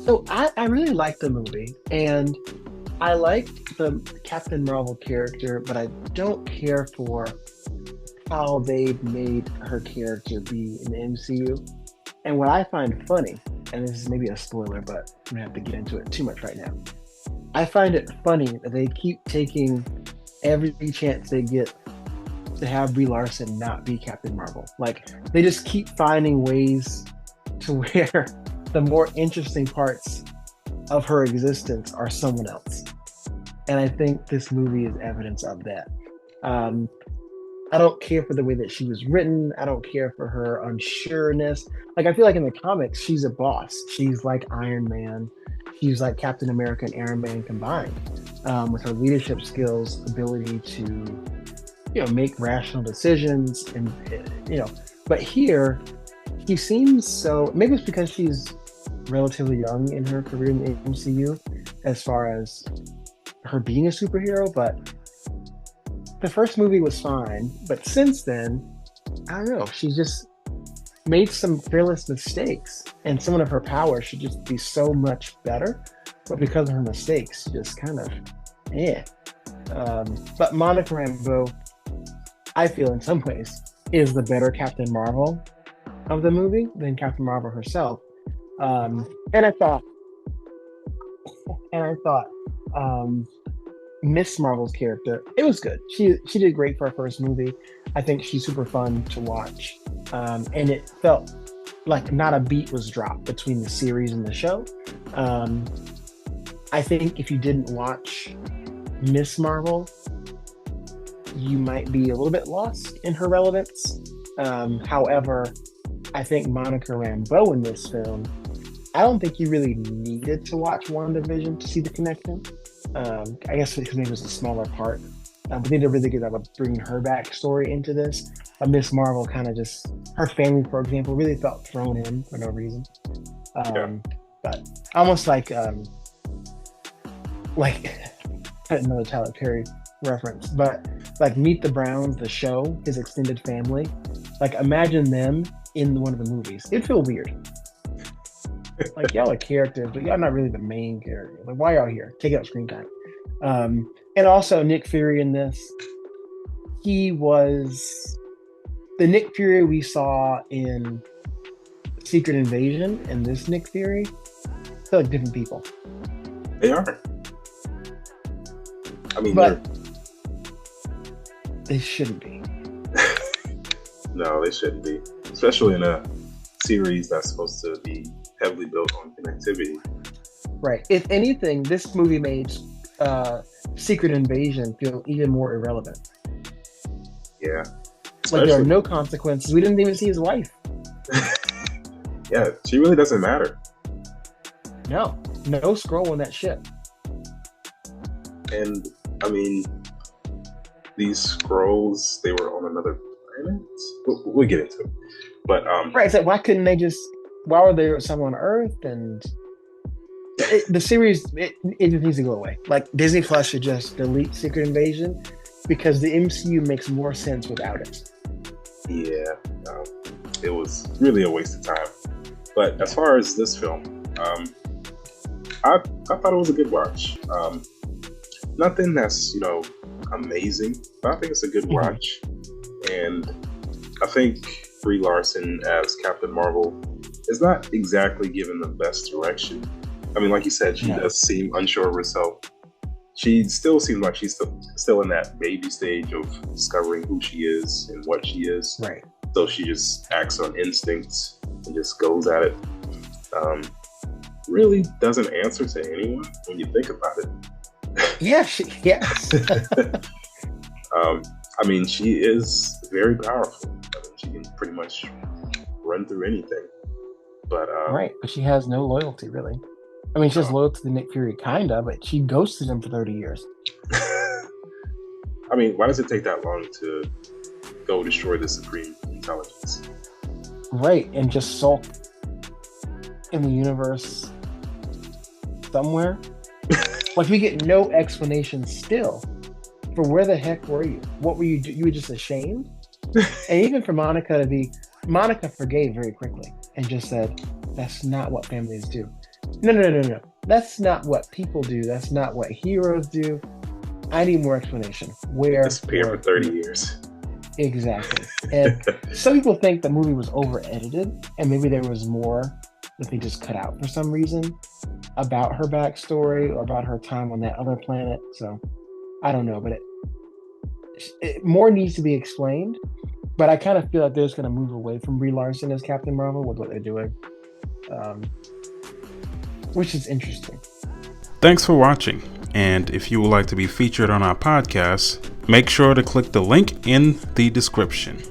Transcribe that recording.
So I really like the movie, and I like the Captain Marvel character, but I don't care for how they've made her character be in the MCU. And what I find funny, and this is maybe a spoiler, but I'm gonna have to get into it too much right now. I find it funny that they keep taking every chance they get to have Brie Larson not be Captain Marvel. Like they just keep finding ways to where the more interesting parts of her existence are someone else. And I think this movie is evidence of that. Um, I don't care for the way that she was written. I don't care for her unsureness. Like I feel like in the comics, she's a boss. She's like Iron Man. She's like Captain America and Iron Man combined, with her leadership skills, ability to make rational decisions, and you know. But here, she seems so. Maybe it's because she's relatively young in her career in the MCU, as far as her being a superhero. But the first movie was fine, but since then, I don't know. She's just made some fearless mistakes, and some of her powers should just be so much better. But because of her mistakes, just kind of, yeah. But Monica Rambeau, I feel in some ways, is the better Captain Marvel of the movie than Captain Marvel herself. And I thought, um, Miss Marvel's character, it was good. She did great for her first movie. I think she's super fun to watch, and it felt like not a beat was dropped between the series and the show. Um, I think if you didn't watch Miss Marvel, you might be a little bit lost in her relevance. However, I think Monica Rambeau in this film, I don't think you really needed to watch WandaVision to see the connection. I guess because maybe it was a smaller part. But they did a really good job of bringing her backstory into this. Miss Marvel kind of just, her family, for example, really felt thrown in for no reason. Yeah. But almost like another Tyler Perry reference, but like Meet the Browns, the show, his extended family. Like imagine them in one of the movies. It'd feel weird. Like y'all are characters, but y'all not really the main character. Like why y'all here? Take out screen time. And also Nick Fury in this. He was the Nick Fury we saw in Secret Invasion, and this Nick Fury, feel like different people. They are. I mean, But they shouldn't be. no, they shouldn't be. Especially in a series that's supposed to be heavily built on connectivity. Right. If anything, this movie made Secret Invasion feel even more irrelevant. Yeah. Like there are Especially, no consequences. We didn't even see his wife. yeah, she really doesn't matter. No scroll on that ship. And I mean, these scrolls, they were on another planet. We'll get into it. But Right. It's like why couldn't they just? Why were there some on Earth? And the series, it just needs to go away. Like Disney Plus should just delete Secret Invasion because the MCU makes more sense without it. yeah, um, it was really a waste of time. But as far as this film, I thought it was a good watch. Nothing that's amazing, but I think it's a good Mhm. watch. And I think Brie Larson as Captain Marvel is not exactly given the best direction. I mean, like you said, she No. does seem unsure of herself. She still seems like she's still in that baby stage of discovering who she is and what she is. Right. So she just acts on instincts and just goes at it. Um, really doesn't answer to anyone when you think about it. Yeah. Yes. I mean, she is very powerful. I mean, she can pretty much run through anything. But Right. But she has no loyalty, really. I mean, she's uh, loyal to the Nick Fury, kinda, but she ghosted him for 30 years. I mean, why does it take that long to go destroy the Supreme Intelligence? Right. And just sulk in the universe somewhere. Like, we get no explanation still for where the heck were you? What were you? You were just ashamed? And even for Monica forgave very quickly and just said, that's not what families do. No. That's not what people do. That's not what heroes do. I need more explanation. Where Disappeared for 30 years. Exactly. And some people think the movie was over edited, and maybe there was more that they just cut out for some reason about her backstory or about her time on that other planet. So I don't know, but more needs to be explained. But I kind of feel like they're just going to move away from Brie Larson as Captain Marvel with what they're doing, um, which is interesting. Thanks for watching. And if you would like to be featured on our podcast, make sure to click the link in the description.